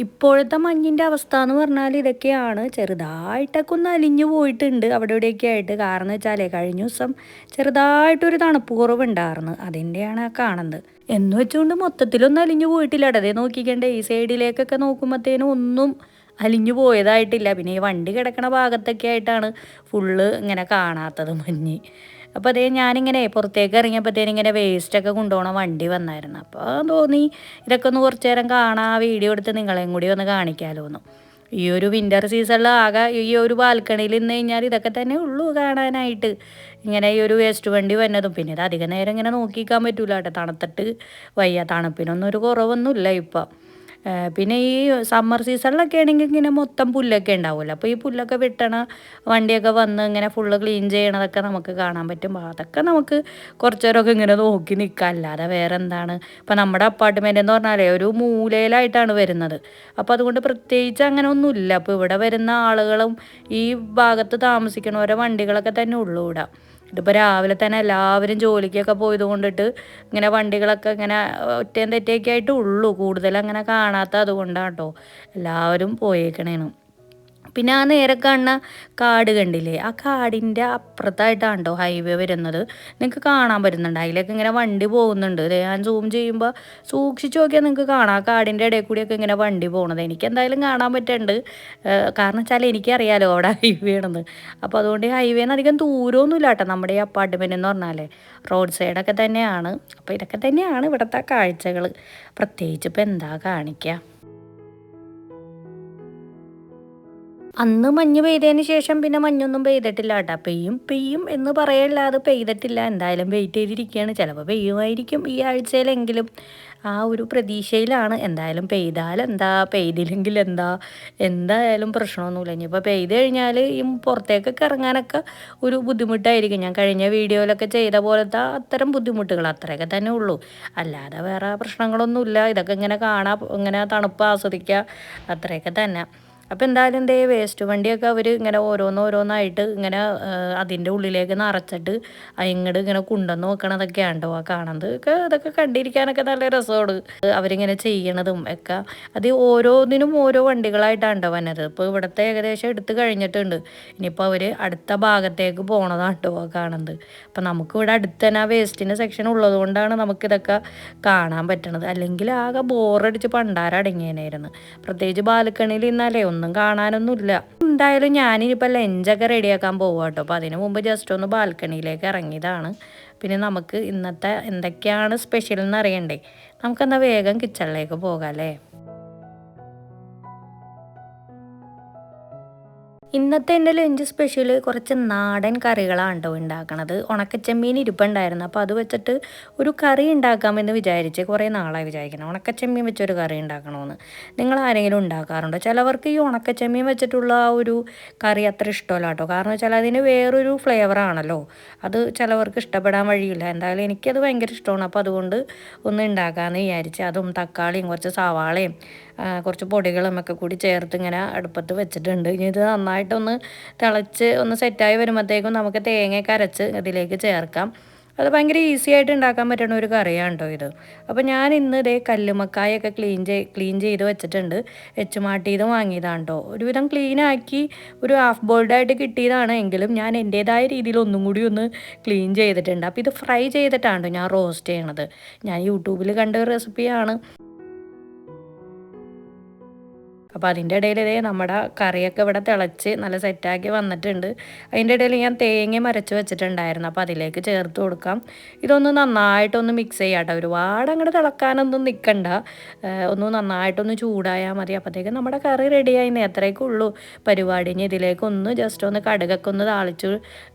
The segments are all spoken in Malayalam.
ഇപ്പോഴത്തെ മഞ്ഞിൻ്റെ അവസ്ഥ എന്ന് പറഞ്ഞാൽ ഇതൊക്കെയാണ്. ചെറുതായിട്ടൊക്കെ ഒന്ന് അലിഞ്ഞു പോയിട്ടുണ്ട് അവിടെ ഇവിടെയൊക്കെ ആയിട്ട്. കാരണം വെച്ചാലേ കഴിഞ്ഞ ദിവസം ചെറുതായിട്ടൊരു തണുപ്പ് കുറവുണ്ടായിരുന്നു. അതിൻ്റെയാണ് ആ കാണുന്നത്. എന്ന് വെച്ചുകൊണ്ട് മൊത്തത്തിലൊന്നും അലിഞ്ഞു പോയിട്ടില്ല. അതേ നോക്കിക്കണ്ടേ ഈ സൈഡിലേക്കൊക്കെ നോക്കുമ്പോഴത്തേനും ഒന്നും അലിഞ്ഞു പോയതായിട്ടില്ല. പിന്നെ ഈ വണ്ടി കിടക്കണ ഭാഗത്തൊക്കെ ആയിട്ടാണ് ഫുള്ള് ഇങ്ങനെ കാണാത്തത് മഞ്ഞ്. അപ്പോൾ അതേ ഞാനിങ്ങനെ പുറത്തേക്ക് ഇറങ്ങിയപ്പോഴത്തേനും ഇങ്ങനെ വേസ്റ്റൊക്കെ കൊണ്ടുപോകണ വണ്ടി വന്നായിരുന്നു. അപ്പോൾ തോന്നി ഇതൊക്കെ ഒന്ന് കുറച്ച് നേരം കാണാം, വീഡിയോ എടുത്ത് നിങ്ങളെയും കൂടി ഒന്ന് കാണിക്കാമല്ലോ എന്ന്. ഈ ഒരു വിൻ്റർ സീസണിൽ ആകെ ഈ ഒരു ബാൽക്കണിയിൽ നിന്ന് കഴിഞ്ഞാൽ ഇതൊക്കെ തന്നെ ഉള്ളൂ കാണാനായിട്ട്. ഇങ്ങനെ ഈ ഒരു വേസ്റ്റ് വണ്ടി വന്നതും പിന്നെ ഇത് അധികം നേരം ഇങ്ങനെ നോക്കിക്കാൻ പറ്റൂല കേട്ടോ, തണുത്തിട്ട് വയ്യ. തണുപ്പിനൊന്നും ഒരു കുറവൊന്നുമില്ല ഇപ്പം. പിന്നെ ഈ സമ്മർ സീസണിലൊക്കെ ആണെങ്കിൽ ഇങ്ങനെ മൊത്തം പുല്ലൊക്കെ ഉണ്ടാവുമല്ലോ. അപ്പോൾ ഈ പുല്ലൊക്കെ വെട്ടണ വണ്ടിയൊക്കെ വന്ന് ഇങ്ങനെ ഫുള്ള് ക്ലീൻ ചെയ്യണതൊക്കെ നമുക്ക് കാണാൻ പറ്റും. അതൊക്കെ നമുക്ക് കുറച്ച് നേരമൊക്കെ ഇങ്ങനെ നോക്കി നിൽക്കാം. അല്ലാതെ വേറെ എന്താണ്. ഇപ്പം നമ്മുടെ അപ്പാർട്ട്മെൻ്റ് എന്ന് പറഞ്ഞാലേ ഒരു മൂലയിലായിട്ടാണ് വരുന്നത്. അപ്പോൾ അതുകൊണ്ട് പ്രത്യേകിച്ച് അങ്ങനെ ഒന്നുമില്ല. അപ്പോൾ ഇവിടെ വരുന്ന ആളുകളും ഈ ഭാഗത്ത് താമസിക്കണവരെ വണ്ടികളൊക്കെ തന്നെ ഉള്ളൂ ഇവിടെ. ഇതിപ്പോൾ രാവിലെ തന്നെ എല്ലാവരും ജോലിക്കൊക്കെ പോയത് കൊണ്ടിട്ട് ഇങ്ങനെ വണ്ടികളൊക്കെ ഇങ്ങനെ ഒറ്റയും തെറ്റയൊക്കെ ആയിട്ട് ഉള്ളൂ. കൂടുതൽ അങ്ങനെ കാണാത്ത അതുകൊണ്ടാണ് കേട്ടോ എല്ലാവരും പോയേക്കണേനും. പിന്നെ ആ നേരെ കാണുന്ന കാട് കണ്ടില്ലേ, ആ കാടിൻ്റെ അപ്പുറത്തായിട്ടാണ് കേട്ടോ ഹൈവേ വരുന്നത്. നിങ്ങൾക്ക് കാണാൻ പറ്റുന്നുണ്ട്, അതിലേക്ക് ഇങ്ങനെ വണ്ടി പോകുന്നുണ്ട്. ഞാൻ സൂം ചെയ്യുമ്പോൾ സൂക്ഷിച്ച് നോക്കിയാൽ നിങ്ങൾക്ക് കാണാം ആ കാടിൻ്റെ ഇടയിൽ കൂടിയൊക്കെ ഇങ്ങനെ വണ്ടി പോകുന്നത്. എനിക്ക് എന്തായാലും കാണാൻ പറ്റുന്നുണ്ട്. കാരണം വെച്ചാൽ എനിക്കറിയാലോ അവിടെ ഹൈവേ ആണെന്ന്. അപ്പോൾ അതുകൊണ്ട് ഈ ഹൈവേന്ന് അധികം ദൂരമൊന്നുമില്ല കേട്ടോ നമ്മുടെ ഈ അപ്പാർട്ട്മെൻറ്റ് എന്ന് പറഞ്ഞാൽ. റോഡ് സൈഡൊക്കെ തന്നെയാണ്. അപ്പോൾ ഇതൊക്കെ തന്നെയാണ് ഇവിടുത്തെ കാഴ്ചകൾ. പ്രത്യേകിച്ച് ഇപ്പോൾ എന്താ കാണിക്കുക. അന്ന് മഞ്ഞ് പെയ്തതിന് ശേഷം പിന്നെ മഞ്ഞൊന്നും പെയ്തിട്ടില്ല കേട്ടോ. പെയ്യും പെയ്യും എന്ന് പറയല്ലാതെ പെയ്തിട്ടില്ല. എന്തായാലും വെയിറ്റ് ചെയ്തിരിക്കുകയാണ്. ചിലപ്പോൾ പെയ്യുമായിരിക്കും ഈ ആഴ്ചയിലെങ്കിലും. ആ ഒരു പ്രതീക്ഷയിലാണ്. എന്തായാലും പെയ്താൽ എന്താ, പെയ്തില്ലെങ്കിൽ എന്താ, എന്തായാലും പ്രശ്നമൊന്നുമില്ല. ഇനിയിപ്പോൾ പെയ്ത് കഴിഞ്ഞാൽ ഈ പുറത്തേക്കൊക്കെ ഇറങ്ങാനൊക്കെ ഒരു ബുദ്ധിമുട്ടായിരിക്കും. ഞാൻ കഴിഞ്ഞ വീഡിയോയിലൊക്കെ ചെയ്ത പോലത്തെ അത്തരം ബുദ്ധിമുട്ടുകൾ അത്രയൊക്കെ തന്നെ ഉള്ളൂ. അല്ലാതെ വേറെ പ്രശ്നങ്ങളൊന്നുമില്ല. ഇതൊക്കെ ഇങ്ങനെ കാണാം, ഇങ്ങനെ തണുപ്പ് ആസ്വദിക്കുക, അത്രയൊക്കെ തന്നെ. അപ്പോൾ എന്തായാലും എന്തേ വേസ്റ്റ് വണ്ടിയൊക്കെ അവർ ഇങ്ങനെ ഓരോന്നോരോന്നായിട്ട് ഇങ്ങനെ അതിൻ്റെ ഉള്ളിലേക്ക് നിറച്ചിട്ട് ഇങ്ങോട്ട് ഇങ്ങനെ കൊണ്ടുവന്ന് വെക്കണതൊക്കെയാണ് കേട്ടോ ആ കാണുന്നത്. ഇതൊക്കെ കണ്ടിരിക്കാനൊക്കെ നല്ല രസമാണ് അവരിങ്ങനെ ചെയ്യണതും ഒക്കെ. അത് ഓരോന്നിനും ഓരോ വണ്ടികളായിട്ടാണ് കേട്ടോ വന്നത്. ഇപ്പോൾ ഇവിടുത്തെ ഏകദേശം എടുത്ത് കഴിഞ്ഞിട്ടുണ്ട്. ഇനിയിപ്പോൾ അവർ അടുത്ത ഭാഗത്തേക്ക് പോണതാണ് കേട്ടോ ആ കാണുന്നത്. അപ്പം നമുക്കിവിടെ അടുത്ത് തന്നെ ആ വേസ്റ്റിൻ്റെ സെക്ഷൻ ഉള്ളത് കൊണ്ടാണ് നമുക്കിതൊക്കെ കാണാൻ പറ്റണത്. അല്ലെങ്കിൽ ആകെ ബോറടിച്ച് പണ്ടാരടങ്ങിയേനായിരുന്നു. പ്രത്യേകിച്ച് ബാൽക്കണിയിൽ ഇന്നാലേ ഒന്നും കാണാനൊന്നുമില്ല. എന്തായാലും ഞാനിപ്പോൾ ലഞ്ചൊക്കെ റെഡിയാക്കാൻ പോവുക കേട്ടോ. അപ്പോൾ അതിന് മുമ്പ് ജസ്റ്റ് ഒന്ന് ബാൽക്കണിയിലേക്ക് ഇറങ്ങിയതാണ്. പിന്നെ നമുക്ക് ഇന്നത്തെ എന്തൊക്കെയാണ് സ്പെഷ്യൽ എന്ന് അറിയണ്ടേ. നമുക്കെന്താ വേഗം കിച്ചണിലേക്ക് പോകാം അല്ലേ. ഇന്നത്തെ എൻ്റെ ലഞ്ച് സ്പെഷ്യൽ കുറച്ച് നാടൻ കറികളാണ് കേട്ടോ ഉണ്ടാക്കണത്. ഉണക്കച്ചെമ്മീൻ ഇരിപ്പുണ്ടായിരുന്നു. അപ്പോൾ അത് വെച്ചിട്ട് ഒരു കറി ഉണ്ടാക്കാമെന്ന് വിചാരിച്ച് കുറേ നാളായി വിചാരിക്കണം. ഉണക്കച്ചെമ്മീൻ വെച്ചൊരു കറി ഉണ്ടാക്കണമെന്ന്. നിങ്ങൾ ആരെങ്കിലും ഉണ്ടാക്കാറുണ്ടോ? ചിലവർക്ക് ഈ ഉണക്കച്ചെമ്മീൻ വെച്ചിട്ടുള്ള ആ ഒരു കറി അത്ര ഇഷ്ടമല്ല കേട്ടോ. കാരണം വെച്ചാൽ അതിന് വേറൊരു ഫ്ലേവറാണല്ലോ. അത് ചിലവർക്ക് ഇഷ്ടപ്പെടാൻ വഴിയില്ല. എന്തായാലും എനിക്കത് ഭയങ്കര ഇഷ്ടമാണ്. അപ്പോൾ അതുകൊണ്ട് ഒന്ന് ഉണ്ടാക്കാമെന്ന് വിചാരിച്ച് അതും തക്കാളിയും കുറച്ച് സവാളയും കുറച്ച് പൊടികളും ഒക്കെ കൂടി ചേർത്ത് ഇങ്ങനെ അടുപ്പത്ത് വെച്ചിട്ടുണ്ട്. ഇനി ഇത് നന്നായിട്ടൊന്ന് തിളച്ച് ഒന്ന് സെറ്റായി വരുമ്പോഴത്തേക്കും നമുക്ക് തേങ്ങയൊക്കെ അരച്ച് ഇതിലേക്ക് ചേർക്കാം. അത് ഭയങ്കര ഈസി ആയിട്ട് ഉണ്ടാക്കാൻ പറ്റുന്ന ഒരു കറിയാണ് കേട്ടോ ഇത്. അപ്പോൾ ഞാൻ ഇന്ന് ഇതേ കല്ലുമ്മക്കായൊക്കെ ക്ലീൻ ചെയ്ത് വെച്ചിട്ടുണ്ട്. എച്ചുമാട്ടിയത് വാങ്ങിയതാണ് കേട്ടോ. ഒരുവിധം ക്ലീനാക്കി ഒരു ഹാഫ് ബോൾഡായിട്ട് കിട്ടിയതാണ്. എങ്കിലും ഞാൻ എൻ്റേതായ രീതിയിൽ ഒന്നും കൂടി ഒന്ന് ക്ലീൻ ചെയ്തിട്ടുണ്ട്. അപ്പോൾ ഇത് ഫ്രൈ ചെയ്തിട്ടാണ് ഞാൻ റോസ്റ്റ് ചെയ്യണത്. ഞാൻ യൂട്യൂബിൽ കണ്ട റെസിപ്പിയാണ്. അപ്പോൾ അതിൻ്റെ ഇടയിൽ നമ്മുടെ കറിയൊക്കെ ഇവിടെ തിളച്ച് നല്ല സെറ്റാക്കി വന്നിട്ടുണ്ട്. അതിൻ്റെ ഇടയിൽ ഞാൻ തേങ്ങ അരച്ച് വെച്ചിട്ടുണ്ടായിരുന്നു. അപ്പോൾ അതിലേക്ക് ചേർത്ത് കൊടുക്കാം. ഇതൊന്ന് നന്നായിട്ടൊന്ന് മിക്സ് ചെയ്യാം കേട്ടോ. ഒരുപാട് അങ്ങോട്ട് തിളക്കാനൊന്നും നിൽക്കണ്ട. ഒന്ന് നന്നായിട്ടൊന്ന് ചൂടായാൽ മതി. അപ്പോഴത്തേക്കും നമ്മുടെ കറി റെഡിയായി. അത്രയൊക്കെ ഉള്ളൂ പരിപാടി. ഇനി ഇതിലേക്കൊന്ന് ജസ്റ്റ് ഒന്ന് കടുകൊക്കെ ഒന്ന് താളിച്ച്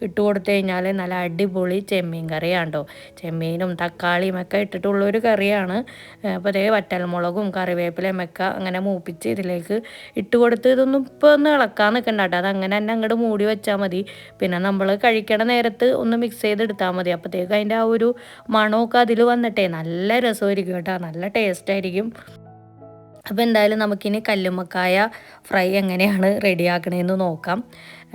ഇട്ട് കൊടുത്തു കഴിഞ്ഞാൽ നല്ല അടിപൊളി ചെമ്മീൻ കറിയാണ് കേട്ടോ. ചെമ്മീനും തക്കാളിയും ഒക്കെ ഇട്ടിട്ടുള്ളൊരു കറിയാണ്. അപ്പോൾ അതേ വറ്റൽമുളകും കറിവേപ്പിലയും ഒക്കെ അങ്ങനെ മൂപ്പിച്ച് ഇതിലേക്ക് ഇട്ട് കൊടുത്ത് ഇതൊന്നും ഇപ്പോൾ ഒന്ന് ഇളക്കാൻ നിൽക്കണ്ട കേട്ടോ. അതങ്ങനെ തന്നെ അങ്ങോട്ട് മൂടി വെച്ചാൽ മതി. പിന്നെ നമ്മൾ കഴിക്കണ നേരത്ത് ഒന്ന് മിക്സ് ചെയ്തെടുത്താൽ മതി. അപ്പോഴത്തേക്ക് അതിൻ്റെ ആ ഒരു മണമൊക്കെ അതിൽ വന്നിട്ടേ നല്ല രസമായിരിക്കും കേട്ടോ. നല്ല ടേസ്റ്റായിരിക്കും. അപ്പോൾ എന്തായാലും നമുക്കിനി കല്ലുമ്മക്കായ ഫ്രൈ എങ്ങനെയാണ് റെഡിയാക്കണതെന്ന് നോക്കാം.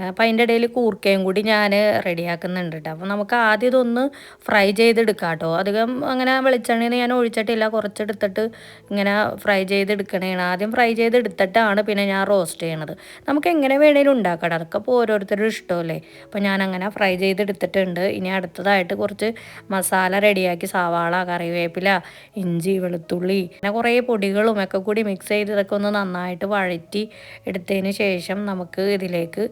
അപ്പം അതിൻ്റെ ഇടയിൽ കൂർക്കയും കൂടി ഞാൻ റെഡിയാക്കുന്നുണ്ട് കേട്ടോ. അപ്പോൾ നമുക്ക് ആദ്യം ഇതൊന്ന് ഫ്രൈ ചെയ്തെടുക്കാം കേട്ടോ. അധികം അങ്ങനെ വെളിച്ചെണ്ണയിൽ ഞാൻ ഒഴിച്ചിട്ടില്ല, കുറച്ചെടുത്തിട്ട് ഇങ്ങനെ ഫ്രൈ ചെയ്തെടുക്കണേണ്. ആദ്യം ഫ്രൈ ചെയ്തെടുത്തിട്ടാണ് പിന്നെ ഞാൻ റോസ്റ്റ് ചെയ്യണത്. നമുക്ക് എങ്ങനെ വേണേലും ഉണ്ടാക്കാം, അതൊക്കെ ഇപ്പോൾ ഓരോരുത്തരുടെ ഇഷ്ടമല്ലേ. അപ്പോൾ ഞാനങ്ങനെ ഫ്രൈ ചെയ്തെടുത്തിട്ടുണ്ട്. ഇനി അടുത്തതായിട്ട് കുറച്ച് മസാല റെഡിയാക്കി സവാള, കറിവേപ്പില, ഇഞ്ചി, വെളുത്തുള്ളി പിന്നെ കുറേ പൊടികളും ഒക്കെ കൂടി മിക്സ് ചെയ്ത് ഇതൊക്കെ ഒന്ന് നന്നായിട്ട് വഴറ്റി എടുത്തതിന് ശേഷം നമുക്ക് ഇതിലേക്ക്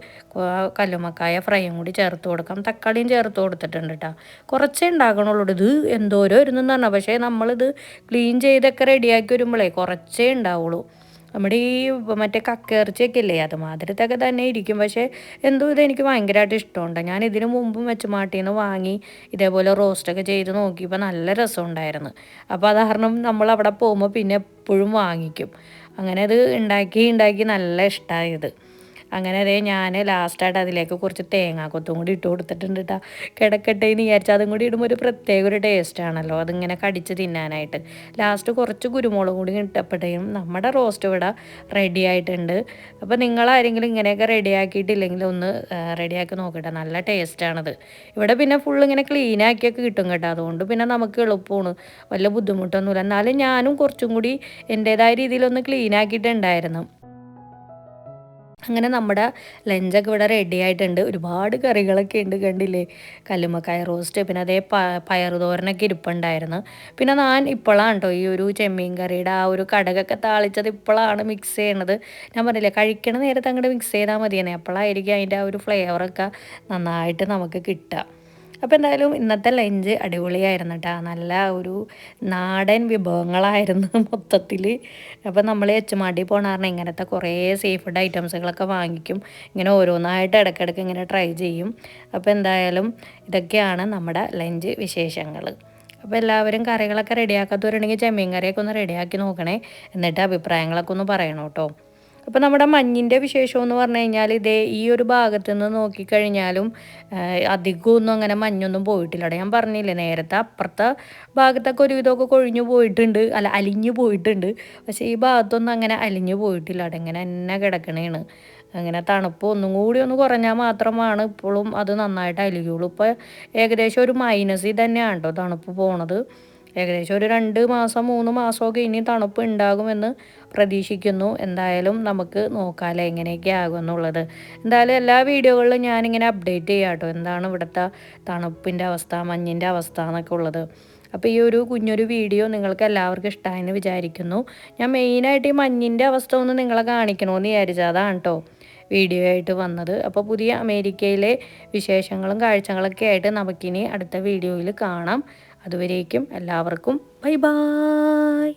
കല്ലുമ്മക്കായ ഫ്രൈയും കൂടി ചേർത്ത് കൊടുക്കാം. തക്കാളിയും ചേർത്ത് കൊടുത്തിട്ടുണ്ട് കേട്ടോ. കുറച്ചേ ഉണ്ടാക്കണുള്ളൂ. ഇത് എന്തോരോ ഇരുന്നെന്ന് പറഞ്ഞാൽ, പക്ഷേ നമ്മളിത് ക്ലീൻ ചെയ്തൊക്കെ റെഡിയാക്കി വരുമ്പോഴേ കുറച്ചേ ഉണ്ടാവുള്ളൂ. നമ്മുടെ ഈ മറ്റേ കക്കയിറച്ചിയൊക്കെ ഇല്ലേ, അതുമാതിരത്തൊക്കെ തന്നെ ഇരിക്കും. പക്ഷേ എന്തോ ഇതെനിക്ക് ഭയങ്കരമായിട്ട് ഇഷ്ടമുണ്ട്. ഞാൻ ഇതിനു മുമ്പും വെച്ചുമാട്ടിൽ നിന്ന് വാങ്ങി ഇതേപോലെ റോസ്റ്റൊക്കെ ചെയ്ത് നോക്കിയപ്പോൾ നല്ല രസമുണ്ടായിരുന്നു. അപ്പോൾ അത് കാരണം നമ്മൾ അവിടെ പോകുമ്പോൾ പിന്നെ എപ്പോഴും വാങ്ങിക്കും. അങ്ങനെ അത് ഉണ്ടാക്കി ഉണ്ടാക്കി നല്ല ഇഷ്ടമായത്. അങ്ങനെ അതേ ഞാൻ ലാസ്റ്റായിട്ട് അതിലേക്ക് കുറച്ച് തേങ്ങാക്കൊത്തും കൂടി ഇട്ട് കൊടുത്തിട്ടുണ്ട് കേട്ടോ. കിടക്കട്ടെ എന്ന് വിചാരിച്ചാൽ അതും കൂടി ഇടുമ്പോൾ ഒരു പ്രത്യേക ഒരു ടേസ്റ്റാണല്ലോ അതിങ്ങനെ കടിച്ച് തിന്നാനായിട്ട്. ലാസ്റ്റ് കുറച്ച് കുരുമുളക് കൂടി ഇട്ടപ്പോഴത്തേക്കും നമ്മുടെ റോസ്റ്റ് ഇവിടെ റെഡി ആയിട്ടുണ്ട്. അപ്പോൾ നിങ്ങളാരെങ്കിലും ഇങ്ങനെയൊക്കെ റെഡിയാക്കിയിട്ടില്ലെങ്കിൽ ഒന്ന് റെഡിയാക്കി നോക്കട്ടെ, നല്ല ടേസ്റ്റാണത്. ഇവിടെ പിന്നെ ഫുൾ ഇങ്ങനെ ക്ലീനാക്കിയൊക്കെ കിട്ടും കേട്ടോ, അതുകൊണ്ട് പിന്നെ നമുക്ക് എളുപ്പമാണ്, വലിയ ബുദ്ധിമുട്ടൊന്നുമില്ല. എന്നാലും ഞാനും കുറച്ചും കൂടി എൻ്റേതായ രീതിയിലൊന്ന് ക്ലീനാക്കിയിട്ടുണ്ടായിരുന്നു. അങ്ങനെ നമ്മുടെ ലഞ്ചൊക്കെ ഇവിടെ റെഡി ആയിട്ടുണ്ട്. ഒരുപാട് കറികളൊക്കെ ഉണ്ട്, കണ്ടില്ലേ. കല്ലുമ്മക്കായ റോസ്റ്റ്, പിന്നെ അതേ പയറുതോരനൊക്കെ ഇരിപ്പുണ്ടായിരുന്നു. പിന്നെ ഞാൻ ഇപ്പോഴാണ് കേട്ടോ ഈ ഒരു ചെമ്മീൻ കറിയുടെ ആ ഒരു കടകൊക്കെ താളിച്ചത് ഇപ്പോഴാണ് മിക്സ് ചെയ്യണത്. ഞാൻ പറഞ്ഞില്ലേ, കഴിക്കണ നേരത്തെ അങ്ങോട്ട് മിക്സ് ചെയ്താൽ മതിയെന്നെ, അപ്പോഴായിരിക്കും അതിൻ്റെ ആ ഒരു ഫ്ലേവറൊക്കെ നന്നായിട്ട് നമുക്ക് കിട്ടുക. അപ്പോൾ എന്തായാലും ഇന്നത്തെ ലഞ്ച് അടിപൊളിയായിരുന്നു കേട്ടോ. നല്ല ഒരു നാടൻ വിഭവങ്ങളായിരുന്നു മൊത്തത്തിൽ. അപ്പോൾ നമ്മൾ എച്ചുമാട്ടി പോകണ കാരണം ഇങ്ങനത്തെ കുറേ സീ ഫുഡ് ഐറ്റംസുകളൊക്കെ വാങ്ങിക്കും. ഇങ്ങനെ ഓരോന്നായിട്ട് ഇടയ്ക്കിടയ്ക്ക് ഇങ്ങനെ ട്രൈ ചെയ്യും. അപ്പോൾ എന്തായാലും ഇതൊക്കെയാണ് നമ്മുടെ ലഞ്ച് വിശേഷങ്ങൾ. അപ്പോൾ എല്ലാവരും കറികളൊക്കെ റെഡിയാക്കാത്തവരുണ്ടെങ്കിൽ ചെമ്മീൻ കറിയൊക്കെ ഒന്ന് റെഡിയാക്കി നോക്കണേ. എന്നിട്ട് അഭിപ്രായങ്ങളൊക്കെ ഒന്ന് പറയണം കേട്ടോ. അപ്പോൾ നമ്മുടെ മഞ്ഞിൻ്റെ വിശേഷം എന്ന് പറഞ്ഞു കഴിഞ്ഞാൽ ഇതേ ഈ ഒരു ഭാഗത്തു നിന്ന് നോക്കിക്കഴിഞ്ഞാലും അധികമൊന്നും അങ്ങനെ മഞ്ഞൊന്നും പോയിട്ടില്ല. അവിടെ ഞാൻ പറഞ്ഞില്ലേ നേരത്തെ അപ്പുറത്തെ ഭാഗത്തൊക്കെ ഒരുവിധമൊക്കെ കൊഴിഞ്ഞു പോയിട്ടുണ്ട്, അല്ല അലിഞ്ഞു പോയിട്ടുണ്ട്. പക്ഷേ ഈ ഭാഗത്തൊന്നും അങ്ങനെ അലിഞ്ഞു പോയിട്ടില്ല. അവിടെ ഇങ്ങനെ തന്നെ കിടക്കണേണ്. അങ്ങനെ തണുപ്പ് ഒന്നും കൂടി ഒന്ന് കുറഞ്ഞാൽ മാത്രമാണ് ഇപ്പോഴും അത് നന്നായിട്ട് അലിയുള്ളൂ. ഇപ്പോൾ ഏകദേശം ഒരു മൈനസിൽ തന്നെയാണ് കേട്ടോ തണുപ്പ് പോണത്. ഏകദേശം ഒരു 2 മാസം 3 മാസമൊക്കെ ഇനി തണുപ്പ് ഉണ്ടാകുമെന്ന് പ്രതീക്ഷിക്കുന്നു. എന്തായാലും നമുക്ക് നോക്കാമല്ലോ എങ്ങനെയൊക്കെ ആകുമെന്നുള്ളത്. എന്തായാലും എല്ലാ വീഡിയോകളിലും ഞാനിങ്ങനെ അപ്ഡേറ്റ് ചെയ്യാം കേട്ടോ, എന്താണ് ഇവിടുത്തെ തണുപ്പിൻ്റെ അവസ്ഥ, മഞ്ഞിൻ്റെ അവസ്ഥ എന്നൊക്കെ ഉള്ളത്. അപ്പോൾ ഈ ഒരു കുഞ്ഞൊരു വീഡിയോ നിങ്ങൾക്ക് എല്ലാവർക്കും ഇഷ്ടമായെന്ന് വിചാരിക്കുന്നു. ഞാൻ മെയിനായിട്ട് ഈ മഞ്ഞിൻ്റെ അവസ്ഥ ഒന്ന് നിങ്ങളെ കാണിക്കണമെന്ന് വിചാരിച്ചത്, അതാണ് കേട്ടോ വീഡിയോ ആയിട്ട് വന്നത്. അപ്പോൾ പുതിയ അമേരിക്കയിലെ വിശേഷങ്ങളും കാഴ്ചകളൊക്കെ ആയിട്ട് നമുക്കിനി അടുത്ത വീഡിയോയിൽ കാണാം. അതുവരേക്കും എല്ലാവർക്കും ബൈ ബൈ.